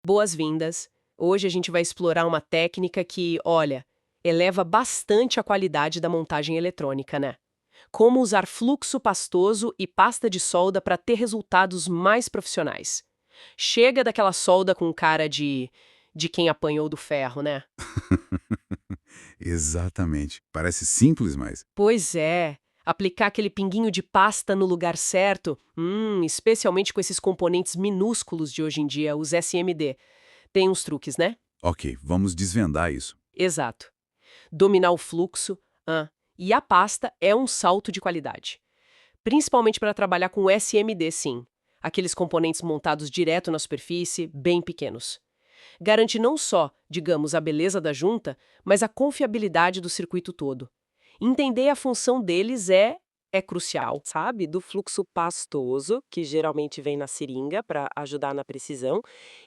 Boas-vindas. Hoje a gente vai explorar uma técnica que, olha, eleva bastante a qualidade da montagem eletrônica, né? Como usar fluxo pastoso e pasta de solda para ter resultados mais profissionais. Chega daquela solda com cara de quem apanhou do ferro, né? Exatamente. Parece simples, mas... Pois é. Aplicar aquele pinguinho de pasta no lugar certo, especialmente com esses componentes minúsculos de hoje em dia, os SMD. Tem uns truques, né? Ok, vamos desvendar isso. Exato. Dominar o fluxo, e a pasta é um salto de qualidade. Principalmente para trabalhar com SMD, sim. Aqueles componentes montados direto na superfície, bem pequenos. Garante não só, digamos, a beleza da junta, mas a confiabilidade do circuito todo. Entender a função deles é crucial. Sabe? Do fluxo pastoso, que geralmente vem na seringa para ajudar na precisão,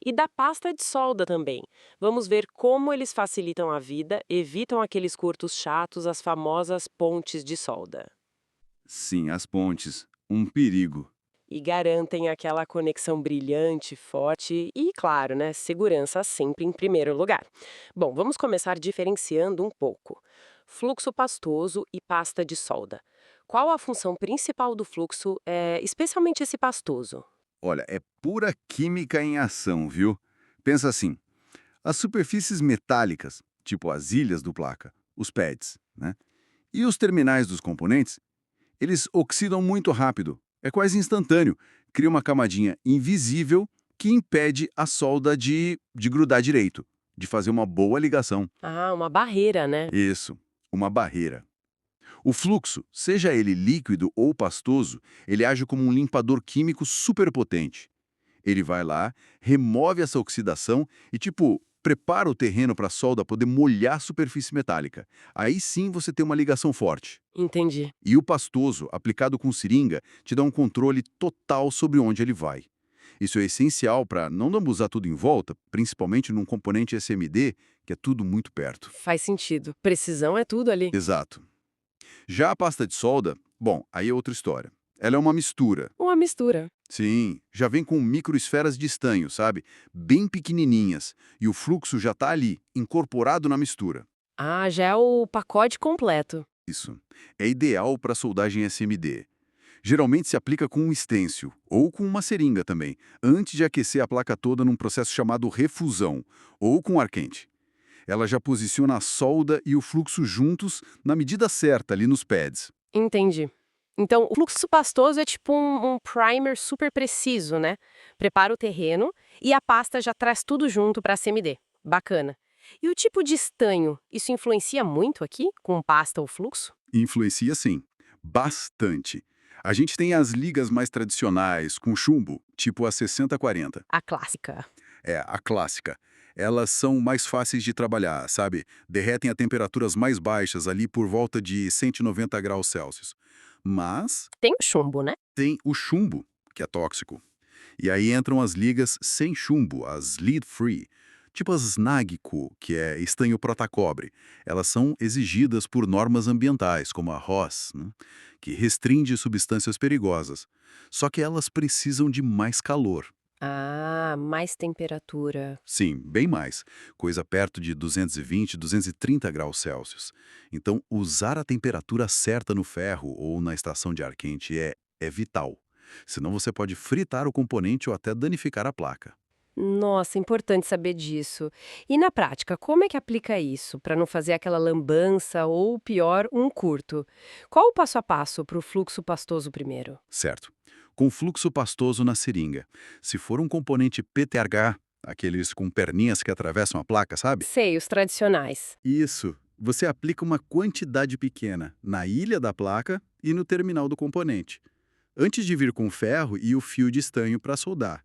e da pasta de solda também. Vamos ver como eles facilitam a vida, evitam aqueles curtos chatos, as famosas pontes de solda. Sim, as pontes. Um perigo. E garantem aquela conexão brilhante, forte e, claro, né, segurança sempre em primeiro lugar. Bom, vamos começar diferenciando um pouco. Fluxo pastoso e pasta de solda. Qual a função principal do fluxo, especialmente esse pastoso? Olha, é pura química em ação, viu? Pensa assim, as superfícies metálicas, tipo as ilhas do placa, os pads, né? E os terminais dos componentes, eles oxidam muito rápido. É quase instantâneo. Cria uma camadinha invisível que impede a solda de grudar direito, de fazer uma boa ligação. Ah, uma barreira, né? Isso, uma barreira. O fluxo, seja ele líquido ou pastoso, ele age como um limpador químico superpotente. Ele vai lá, remove essa oxidação e, prepara o terreno para a solda poder molhar a superfície metálica. Aí sim você tem uma ligação forte. Entendi. E o pastoso, aplicado com seringa, te dá um controle total sobre onde ele vai. Isso é essencial para não lambuzar tudo em volta, principalmente num componente SMD, que é tudo muito perto. Faz sentido. Precisão é tudo ali. Exato. Já a pasta de solda, bom, aí é outra história. Ela é uma mistura. Uma mistura. Sim, já vem com microesferas de estanho, sabe? Bem pequenininhas. E o fluxo já está ali, incorporado na mistura. Ah, já é o pacote completo. Isso. É ideal para soldagem SMD. Geralmente se aplica com um estêncil, ou com uma seringa também, antes de aquecer a placa toda num processo chamado refusão, ou com ar quente. Ela já posiciona a solda e o fluxo juntos na medida certa ali nos pads. Entendi. Então, o fluxo pastoso é tipo um primer super preciso, né? Prepara o terreno e a pasta já traz tudo junto para CMD. Bacana. E o tipo de estanho, isso influencia muito aqui, com pasta ou fluxo? Influencia sim, bastante. A gente tem as ligas mais tradicionais, com chumbo, tipo a 6040. A clássica. É, a clássica. Elas são mais fáceis de trabalhar, sabe? Derretem a temperaturas mais baixas, ali por volta de 190 graus Celsius. Mas Tem o chumbo, né? tem o chumbo, que é tóxico. E aí entram as ligas sem chumbo, as lead-free, tipo as Nagco, que é estanho protacobre. Elas são exigidas por normas ambientais, como a RoHS, né, que restringe substâncias perigosas. Só que elas precisam de mais calor. Ah, mais temperatura. Sim, bem mais. Coisa perto de 220, 230 graus Celsius. Então, usar a temperatura certa no ferro ou na estação de ar quente é vital. Senão você pode fritar o componente ou até danificar a placa. Nossa, importante saber disso. E na prática, como é que aplica isso para não fazer aquela lambança ou, pior, um curto? Qual o passo a passo para o fluxo pastoso primeiro? Certo. Com fluxo pastoso na seringa. Se for um componente PTH, aqueles com perninhas que atravessam a placa, sabe? Sei, os tradicionais. Isso. Você aplica uma quantidade pequena na ilha da placa e no terminal do componente, antes de vir com o ferro e o fio de estanho para soldar.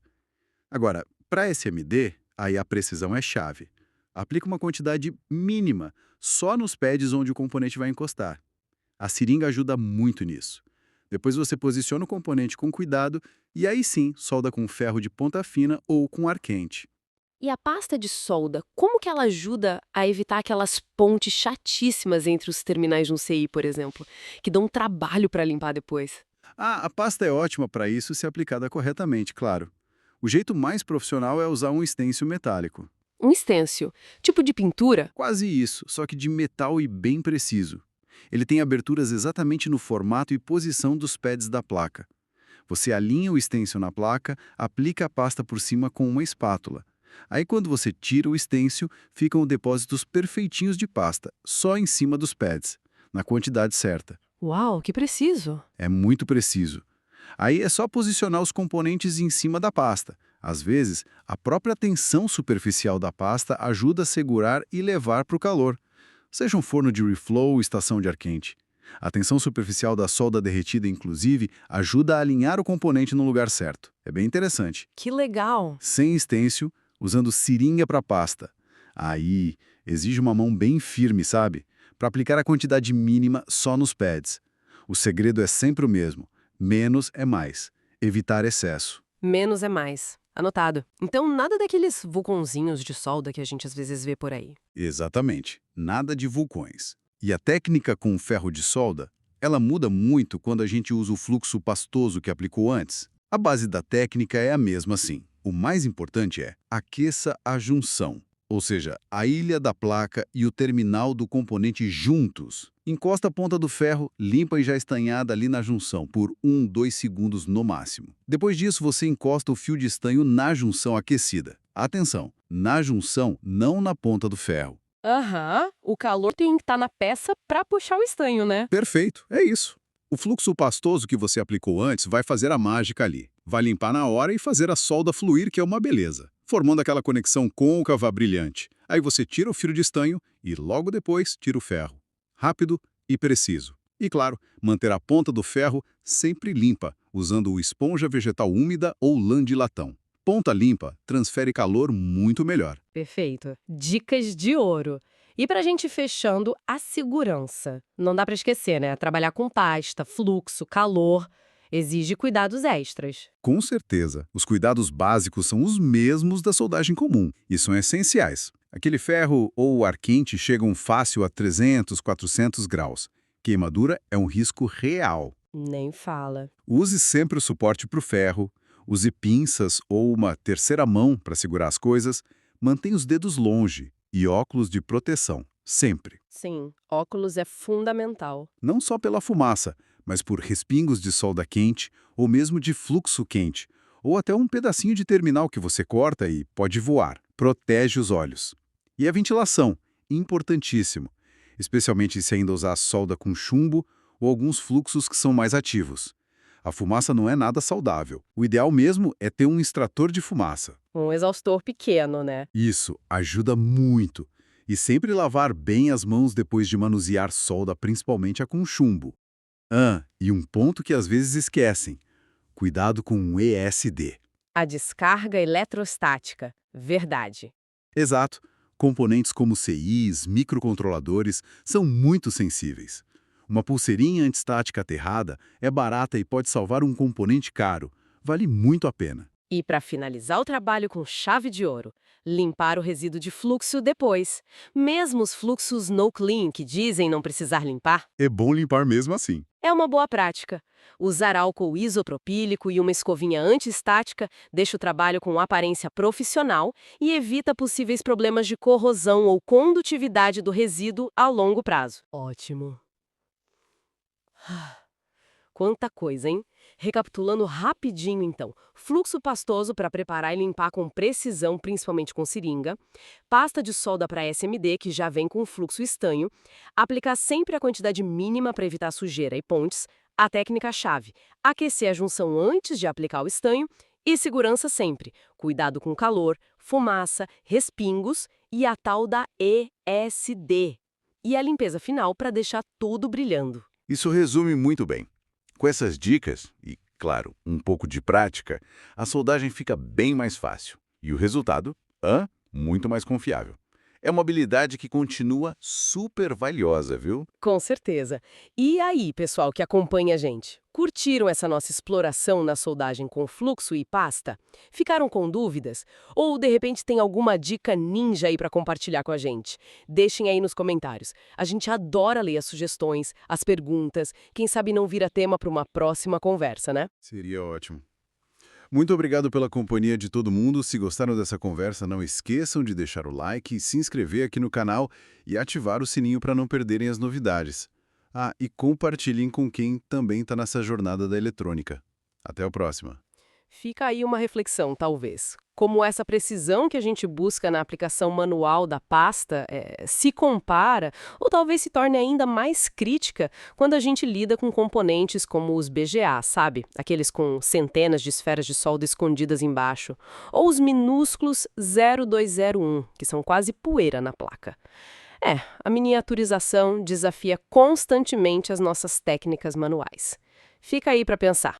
Agora, para SMD, aí a precisão é chave. Aplica uma quantidade mínima, só nos pads onde o componente vai encostar. A seringa ajuda muito nisso. Depois você posiciona o componente com cuidado e aí sim solda com ferro de ponta fina ou com ar quente. E a pasta de solda, como que ela ajuda a evitar aquelas pontes chatíssimas entre os terminais de um CI, por exemplo, que dão um trabalho para limpar depois? A pasta é ótima para isso se aplicada corretamente, claro. O jeito mais profissional é usar um estêncil metálico. Um estêncil, tipo de pintura? Quase isso, só que de metal e bem preciso. Ele tem aberturas exatamente no formato e posição dos pads da placa. Você alinha o estêncil na placa, aplica a pasta por cima com uma espátula. Aí quando você tira o estêncil, ficam depósitos perfeitinhos de pasta, só em cima dos pads, na quantidade certa. Uau, que preciso! É muito preciso. Aí é só posicionar os componentes em cima da pasta. Às vezes, a própria tensão superficial da pasta ajuda a segurar e levar para o calor. Seja um forno de reflow ou estação de ar quente. A tensão superficial da solda derretida, inclusive, ajuda a alinhar o componente no lugar certo. É bem interessante. Que legal! Sem estêncil, usando seringa para pasta. Aí, exige uma mão bem firme, sabe? Para aplicar a quantidade mínima só nos pads. O segredo é sempre o mesmo. Menos é mais. Evitar excesso. Menos é mais. Anotado. Então, nada daqueles vulcãozinhos de solda que a gente às vezes vê por aí. Exatamente. Nada de vulcões. E a técnica com ferro de solda, ela muda muito quando a gente usa o fluxo pastoso que aplicou antes. A base da técnica é a mesma sim. O mais importante é aqueça a junção, ou seja, a ilha da placa e o terminal do componente juntos. Encosta a ponta do ferro, limpa e já estanhada ali na junção, por 2 segundos no máximo. Depois disso, você encosta o fio de estanho na junção aquecida. Atenção, na junção, não na ponta do ferro. Aham, o calor tem que estar na peça para puxar o estanho, né? Perfeito, é isso. O fluxo pastoso que você aplicou antes vai fazer a mágica ali. Vai limpar na hora e fazer a solda fluir, que é uma beleza, formando aquela conexão côncava brilhante. Aí você tira o fio de estanho e logo depois tira o ferro. Rápido e preciso. E claro, manter a ponta do ferro sempre limpa, usando o esponja vegetal úmida ou lã de latão. Ponta limpa transfere calor muito melhor. Perfeito. Dicas de ouro. E pra gente fechando, a segurança. Não dá pra esquecer, né? Trabalhar com pasta, fluxo, calor, exige cuidados extras. Com certeza, os cuidados básicos são os mesmos da soldagem comum e são essenciais. Aquele ferro ou ar quente chegam fácil a 300, 400 graus. Queimadura é um risco real. Nem fala. Use sempre o suporte para o ferro, use pinças ou uma terceira mão para segurar as coisas, mantenha os dedos longe e óculos de proteção, sempre. Sim, óculos é fundamental. Não só pela fumaça, mas por respingos de solda quente ou mesmo de fluxo quente, ou até um pedacinho de terminal que você corta e pode voar. Protege os olhos. E a ventilação, importantíssimo, especialmente se ainda usar solda com chumbo ou alguns fluxos que são mais ativos. A fumaça não é nada saudável. O ideal mesmo é ter um extrator de fumaça. Um exaustor pequeno, né? Isso ajuda muito. E sempre lavar bem as mãos depois de manusear solda, principalmente a com chumbo. E um ponto que às vezes esquecem. Cuidado com o ESD. A descarga eletrostática. Verdade. Exato. Componentes como CIs, microcontroladores, são muito sensíveis. Uma pulseirinha antistática aterrada é barata e pode salvar um componente caro. Vale muito a pena. E para finalizar o trabalho com chave de ouro, limpar o resíduo de fluxo depois. Mesmo os fluxos no clean que dizem não precisar limpar, É bom limpar mesmo assim. é uma boa prática. Usar álcool isopropílico e uma escovinha antiestática deixa o trabalho com aparência profissional e evita possíveis problemas de corrosão ou condutividade do resíduo a longo prazo. Ótimo. Quanta coisa, hein? Recapitulando rapidinho, então. Fluxo pastoso para preparar e limpar com precisão, principalmente com seringa. Pasta de solda para SMD, que já vem com fluxo estanho. Aplicar sempre a quantidade mínima para evitar sujeira e pontes. A técnica-chave: aquecer a junção antes de aplicar o estanho. E segurança sempre. Cuidado com calor, fumaça, respingos e a tal da ESD. E a limpeza final para deixar tudo brilhando. Isso resume muito bem. Com essas dicas, e, claro, um pouco de prática, a soldagem fica bem mais fácil. E o resultado? Muito mais confiável. É uma habilidade que continua super valiosa, viu? Com certeza. E aí, pessoal que acompanha a gente? Curtiram essa nossa exploração na soldagem com fluxo e pasta? Ficaram com dúvidas? Ou, de repente, tem alguma dica ninja aí para compartilhar com a gente? Deixem aí nos comentários. A gente adora ler as sugestões, as perguntas. Quem sabe não vira tema para uma próxima conversa, né? Seria ótimo. Muito obrigado pela companhia de todo mundo. Se gostaram dessa conversa, não esqueçam de deixar o like, se inscrever aqui no canal e ativar o sininho para não perderem as novidades. Ah, e compartilhem com quem também está nessa jornada da eletrônica. Até a próxima. Fica aí uma reflexão, talvez. Como essa precisão que a gente busca na aplicação manual da pasta se compara, ou talvez se torne ainda mais crítica quando a gente lida com componentes como os BGA, sabe? Aqueles com centenas de esferas de solda escondidas embaixo. Ou os minúsculos 0201, que são quase poeira na placa. A miniaturização desafia constantemente as nossas técnicas manuais. Fica aí para pensar.